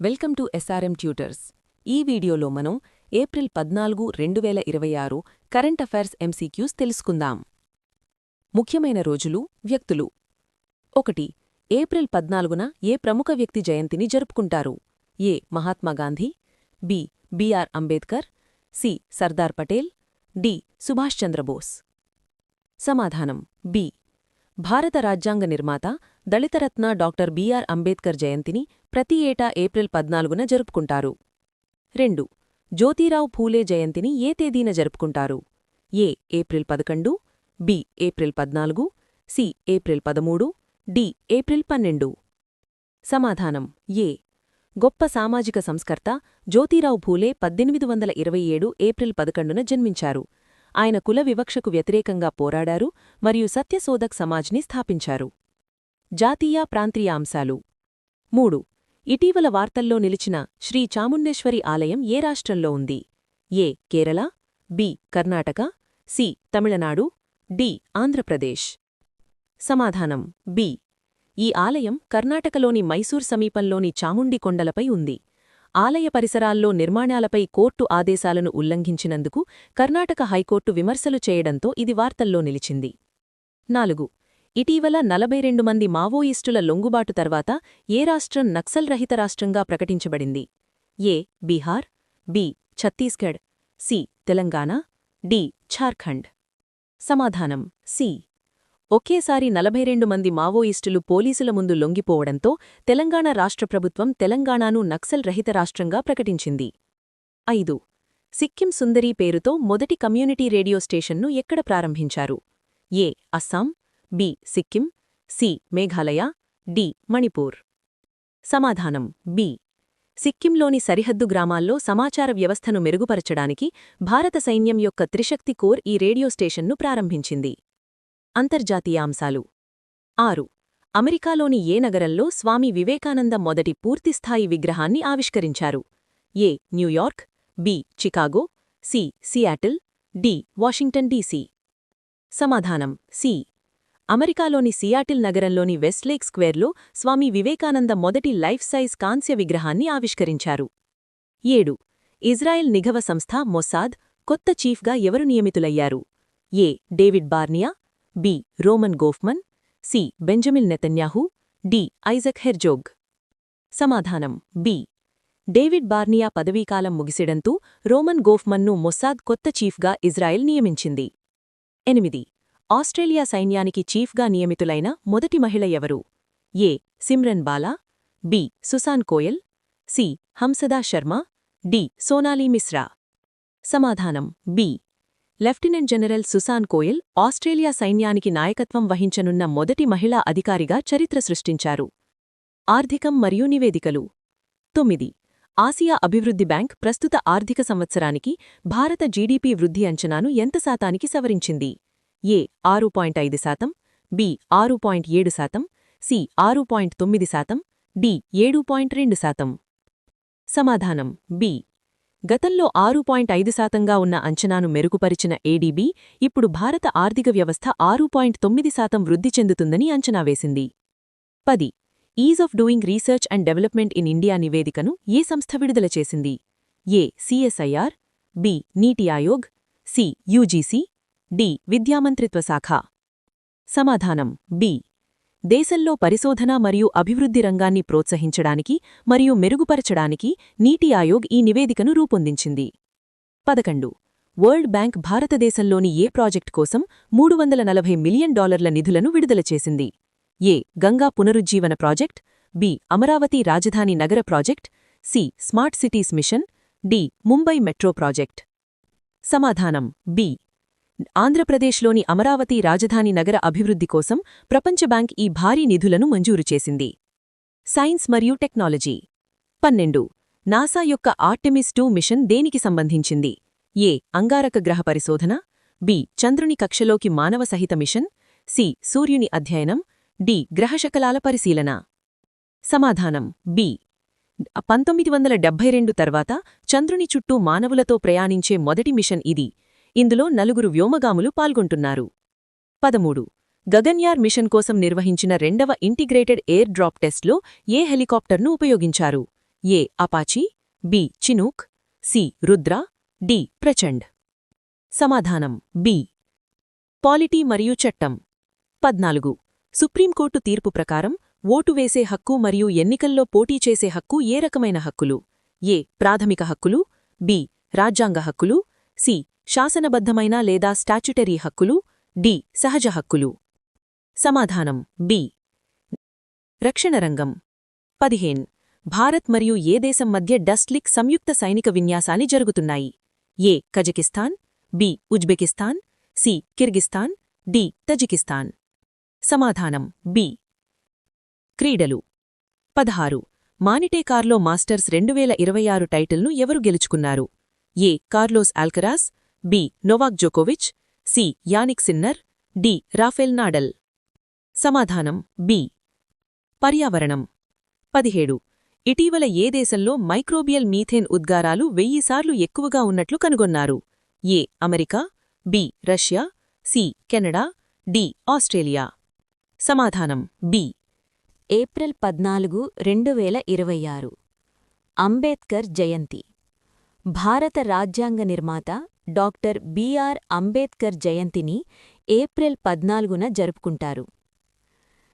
Welcome to SRM tutors. ఈ వీడియోలో మనం ఏప్రిల్ 14, 2026 కరెంట్ అఫైర్స్ ఎంసీక్యూస్ తెలుసుకుందాం. ముఖ్యమైన రోజులు, వ్యక్తులు. 1. ఏప్రిల్ 14న ఏ ప్రముఖ వ్యక్తి జయంతిని జరుపుకుంటారు? A. Mahatma Gandhi, B. BR Ambedkar, C. Sardar Patel, D. Subhash Chandrabose. సమాధానం బి. భారత రాజ్యాంగ నిర్మాత, దళితరత్న డాక్టర్ బిఆర్ అంబేద్కర్ జయంతిని ప్రతి ఏటా ఏప్రిల్ 14న జరుపుకుంటారు. 2. జ్యోతిరావు ఫూలే జయంతిని ఏ తేదీన జరుపుకుంటారు? A. April 11, B. April 14, C. April 13, D. April 12. సమాధానం ఏ. గొప్ప సామాజిక సంస్కర్త జ్యోతిరావు ఫూలే 1827 ఏప్రిల్ 11న జన్మించారు. ఆయన కుల వివక్షకు వ్యతిరేకంగా పోరాడారు మరియు సత్యశోధక్ సమాజ్ని స్థాపించారు. జాతీయ ప్రాంతీయ అంశాలు. 3. ఇటీవల వార్తల్లో నిలిచిన శ్రీ చాముండేశ్వరి ఆలయం ఏ రాష్ట్రంలో ఉంది? A. Kerala, B. Karnataka, C. Tamil Nadu, D. Andhra Pradesh. సమాధానం బి. ఈ ఆలయం కర్ణాటకలోని మైసూర్ సమీపంలోని చాముండి కొండలపై ఉంది. ఆలయ పరిసరాల్లో నిర్మాణాలపై కోర్టు ఆదేశాలను ఉల్లంఘించినందుకు కర్ణాటక హైకోర్టు విమర్శలు చేయడంతో ఇది వార్తల్లో నిలిచింది. 4. ఇటీవల 42 మంది మావోయిస్టుల లొంగుబాటు తర్వాత ఏ రాష్ట్రం నక్సల్ రహిత రాష్ట్రంగా ప్రకటించబడింది? A. Bihar, B. Chhattisgarh, C. Telangana, D. Jharkhand. సమాధానం సి. ఒకేసారి 42 మంది మావోయిస్టులు పోలీసుల ముందు లొంగిపోవడంతో తెలంగాణ రాష్ట్ర ప్రభుత్వం తెలంగాణను నక్సల్ రహిత రాష్ట్రంగా ప్రకటించింది. 5. సిక్కిం సుందరి పేరుతో మొదటి కమ్యూనిటీ రేడియో స్టేషన్ను ఎక్కడ ప్రారంభించారు? A. Assam, B. Sikkim, C. Meghalaya, D. Manipur. సమాధానం బి. సిక్కింలోని సరిహద్దు గ్రామాల్లో సమాచార వ్యవస్థను మెరుగుపరచడానికి భారత సైన్యం యొక్క త్రిశక్తి కోర్ ఈ రేడియో స్టేషన్ను ప్రారంభించింది. అంతర్జాతీయాంశాలు. 6. అమెరికాలోని ఏ నగరంలో స్వామి వివేకానంద మొదటి పూర్తిస్థాయి విగ్రహాన్ని ఆవిష్కరించారు? A. New York, B. Chicago, C. Seattle, D. Washington DC. సమాధానం సి. అమెరికాలోని సియాటిల్ నగరంలోని వెస్ట్లేక్ స్క్వేర్లో స్వామి వివేకానంద మొదటి లైఫ్ సైజ్ కాంస్య విగ్రహాన్ని ఆవిష్కరించారు. 7. ఇజ్రాయెల్ నిఘవ సంస్థ మొస్సాద్ కొత్త చీఫ్గా ఎవరు నియమితులయ్యారు? A. David Barnea, B. Roman Gofman, C. Benjamin Netanyahu, D. Isaac Herzog. సమాధానం బి. డేవిడ్ బార్నియా పదవీకాలం ముగిసిడంతో రోమన్ గోఫ్మన్ను మొస్సాద్ కొత్త చీఫ్గా ఇజ్రాయెల్ నియమించింది. 8. ఆస్ట్రేలియా సైన్యానికి చీఫ్గా నియమితులైన మొదటి మహిళ ఎవరు? A. Simran Bala, B. Susan Coyle, C. Hamsada Sharma, D. Sonali Mishra. సమాధానం B. Lieutenant general Susan Coyle Australia సైన్యానికి నాయకత్వం వహించనున్న మొదటి మహిళా అధికారిగా చరిత్ర సృష్టించారు. ఆర్థికం మరియు నివేదికలు. 9. ఆసియా అభివృద్ధి బ్యాంక్ ప్రస్తుత ఆర్థిక సంవత్సరానికి భారత జీడీపీ వృద్ధి అంచనాను ఎంత శాతానికి సవరించింది? ఏ. 6.5%, బి. 6.7%, సి. 6.9%, డి. 7.2%. సమాధానం బి. గతంలో 6.5%గా ఉన్న అంచనాను మెరుగుపరిచిన ఏడీబీ ఇప్పుడు భారత ఆర్థిక వ్యవస్థ 6.9% వృద్ధి చెందుతుందని అంచనా వేసింది. 10. Ease of doing research and development in India నివేదికను ఏ సంస్థ విడుదల చేసింది? A. CSIR, B. NITI Aayog, C. UGC, D. విద్యామంత్రిత్వ శాఖ. సమాధానం బి. దేశంలో పరిశోధన మరియు అభివృద్ధి రంగాన్ని ప్రోత్సహించడానికి మరియు మెరుగుపరచడానికి నీటి ఆయోగ్ ఈ నివేదికను రూపొందించింది. 11. వరల్డ్ బ్యాంక్ భారతదేశంలోని ఏ ప్రాజెక్ట్ కోసం $340 మిలియన్ నిధులను విడుదల చేసింది? ఏ. గంగా పునరుజ్జీవన ప్రాజెక్ట్, బి. అమరావతి రాజధాని నగర project, C. Smart cities mission, D. Mumbai metro project. సమాధానం బి. ఆంధ్రప్రదేశ్లోని అమరావతి రాజధాని నగర అభివృద్ధి కోసం ప్రపంచ బ్యాంక్ ఈ భారీ నిధులను మంజూరు చేసింది. సైన్స్ మరియు టెక్నాలజీ. 12. నాసా యొక్క ఆర్టెమిస్ 2 మిషన్ దేనికి సంబంధించింది? ఏ. అంగారక గ్రహ పరిశోధన, బి. చంద్రుని కక్షలోకి మానవ సహిత మిషన్, సి. సూర్యుని అధ్యయనం, డి. గ్రహశకలాల పరిశీలన. సమాధానం బి. 1972 తర్వాత చంద్రుని చుట్టూ మానవులతో ప్రయాణించే మొదటి మిషన్ ఇది. ఇందులో 4 వ్యోమగాములు పాల్గొంటున్నారు. 13. గగన్యార్ మిషన్ కోసం నిర్వహించిన రెండవ ఇంటిగ్రేటెడ్ ఎయిర్ డ్రాప్ టెస్ట్లో ఏ హెలికాప్టర్ను ఉపయోగించారు? A Apache, B Chinook, C Rudra, D Prachand. సమాధానం బి. పాలిటీ మరియు చట్టం. 14. సుప్రీంకోర్టు తీర్పు ప్రకారం ఓటు వేసే హక్కు మరియు ఎన్నికల్లో పోటీ చేసే హక్కు ఏ రకమైన హక్కులు? ఏ ప్రాథమిక హక్కులు, బి రాజ్యాంగ హక్కులు, సి శాసనబద్ధమైన లేదా స్టాచ్యుటరీ హక్కులు, డి సహజ హక్కులు. సమాధానం బి. రక్షణ రంగం. 15. భారత్ మరియు ఏ దేశం మధ్య డస్ట్లిక్ సంయుక్త సైనిక విన్యాసాలు జరుగుతున్నాయి? A Kazakhstan, B Uzbekistan, C Kyrgyzstan, D Tajikistan. సమాధానం బి. క్రీడలు. 16. మానిటే కార్లో మాస్టర్స్ 2026 టైటిల్ను ఎవరు గెలుచుకున్నారు? A Carlos Alcaraz, B Novak జోకోవిచ్, C Jannik Sinner, D Rafael Nadal. సమాధానం బి. పర్యావరణం. 17. ఇటీవల ఏ దేశంలో మైక్రోబియల్ మీథేన్ ఉద్గారాలు 1000 సార్లు ఎక్కువగా ఉన్నట్లు కనుగొన్నారు? A America, B Russia, C Canada, D Australia. సమాధానం బి. ఏప్రిల్ 14, 2026 అంబేద్కర్ జయంతి. భారత రాజ్యాంగ నిర్మాత డాక్టర్ బిఆర్ అంబేద్కర్ జయంతిని ఏప్రిల్ 14న జరుపుకుంటారు.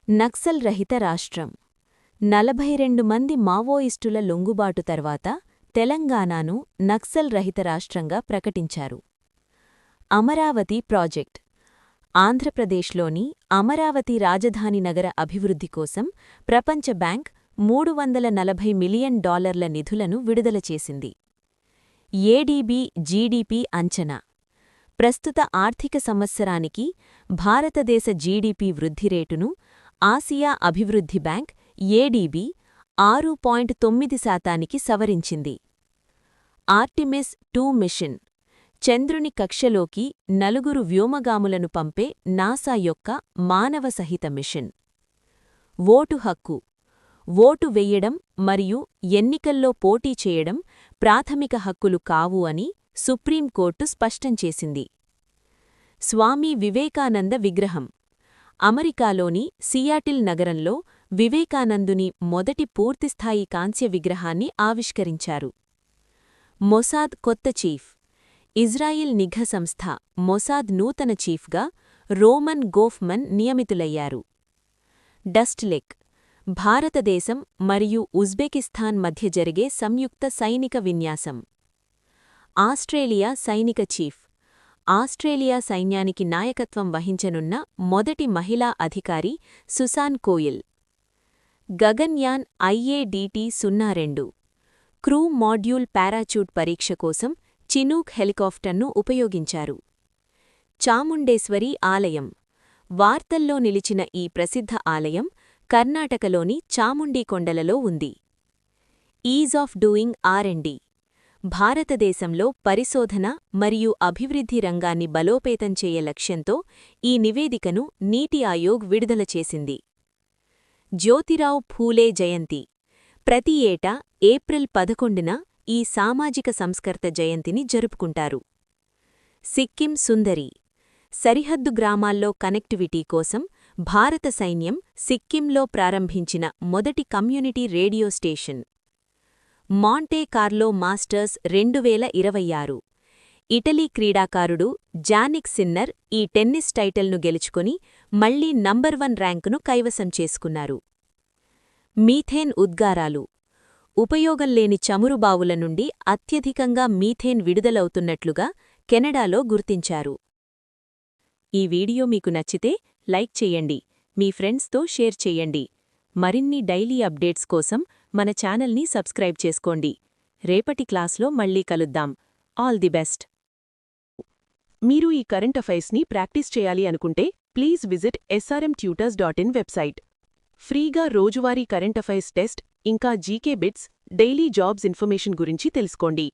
నక్సల్ రహిత రాష్ట్రం. 42 మంది మావోయిస్టుల లొంగుబాటు తర్వాత తెలంగాణను నక్సల్ రహిత రాష్ట్రంగా ప్రకటించారు. అమరావతి ప్రాజెక్ట్. ఆంధ్రప్రదేశ్లోని అమరావతి రాజధాని నగర అభివృద్ధి కోసం ప్రపంచ బ్యాంక్ $340 మిలియన్ నిధులను విడుదల చేసింది. ఏడీబీ జీడీపీ అంచనా. ప్రస్తుత ఆర్థిక సంవత్సరానికి భారతదేశ జీడీపీ వృద్ధి రేటును ఆసియా అభివృద్ధి బ్యాంక్ ఏడీబీ 6.9% సవరించింది. Artemis 2 mission. చంద్రుని కక్షలోకి 4 వ్యోమగాములను పంపే నాసా యొక్క మానవసహిత మిషన్. ఓటు హక్కు. ఓటు వెయ్యడం మరియు ఎన్నికల్లో పోటీ చేయడం ప్రాథమిక హక్కులు కావు అని సుప్రీంకోర్టు స్పష్టం చేసింది. స్వామి వివేకానంద విగ్రహం. అమెరికాలోని సియాటిల్ నగరంలో వివేకానందుని మొదటి పూర్తిస్థాయి కాంస్య విగ్రహాన్ని ఆవిష్కరించారు. మొసాద్ కొత్త చీఫ్. ఇజ్రాయిల్ నిఘా సంస్థ మొసాద్ నూతన చీఫ్గా రోమన్ గోఫ్మన్ నియమితులయ్యారు. డస్ట్ లెక్. భారతదేశం మరియు ఉజ్బెకిస్తాన్ మధ్య జరిగే సంయుక్త సైనిక విన్యాసం. ఆస్ట్రేలియా సైనిక చీఫ్. ఆస్ట్రేలియా సైన్యానికి నాయకత్వం వహించనున్న మొదటి మహిళా అధికారి Susan Coyle. Gaganyaan IADT-02 crew module parachute పరీక్ష కోసం చినూక్ హెలికాప్టర్ను ఉపయోగించారు. చాముండేశ్వరి ఆలయం. వార్తల్లో నిలిచిన ఈ ప్రసిద్ధ ఆలయం కర్ణాటకలోని చాముండీకొండలలో ఉంది. Is of doing R&D. భారతదేశంలో పరిశోధన మరియు అభివృద్ధి రంగాన్ని బలోపేతం చేయ లక్ష్యంతో ఈ నివేదికను నీతి ఆయోగ్ విడుదల చేసింది. జ్యోతిరావు ఫూలే జయంతి. ప్రతి ఏటా ఏప్రిల్ 11న ఈ సామాజిక సంస్కర్త జయంతిని జరుపుకుంటారు. సిక్కిం సుందరి. సరిహద్దు గ్రామాల్లో కనెక్టివిటీ కోసం భారత సైన్యం సిక్కింలో ప్రారంభించిన మొదటి కమ్యూనిటీ రేడియో స్టేషన్. మాంటే కార్లో మాస్టర్స్ 2026. ఇటలీ క్రీడాకారుడు జానిక్ సిన్నర్ ఈ టెన్నిస్ టైటిల్ను గెలుచుకొని మళ్లీ నంబర్ 1 ర్యాంకును కైవసం చేసుకున్నారు. మీథేన్ ఉద్గారాలు. ఉపయోగంలేని చమురుబావుల నుండి అత్యధికంగా మీథేన్ విడుదలవుతున్నట్లుగా కెనడాలో గుర్తించారు. ఈ వీడియో మీకు నచ్చితే లైక్ చెయ్యండి, మీ ఫ్రెండ్స్తో షేర్ చెయ్యండి. మరిన్ని డైలీ అప్డేట్స్ కోసం మన ఛానల్ని సబ్స్క్రైబ్ చేసుకోండి. రేపటి క్లాస్లో మళ్ళీ కలుద్దాం. All the best. మీరు ఈ కరెంట్ అఫైర్స్ని ప్రాక్టీస్ చేయాలి అనుకుంటే ప్లీజ్ విజిట్ srmtutors.in వెబ్సైట్. ఫ్రీగా రోజువారీ కరెంట్ అఫైర్స్ టెస్ట్ ఇంకా GK bits, daily jobs information గురించి తెలుసుకోండి.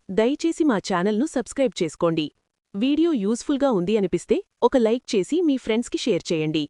దయచేసి మా ఛానల్ను సబ్స్క్రైబ్ చేసుకోండి. వీడియో యూస్ఫుల్గా ఉంది అనిపిస్తే ఒక లైక్ చేసి మీ ఫ్రెండ్స్కి షేర్ చేయండి.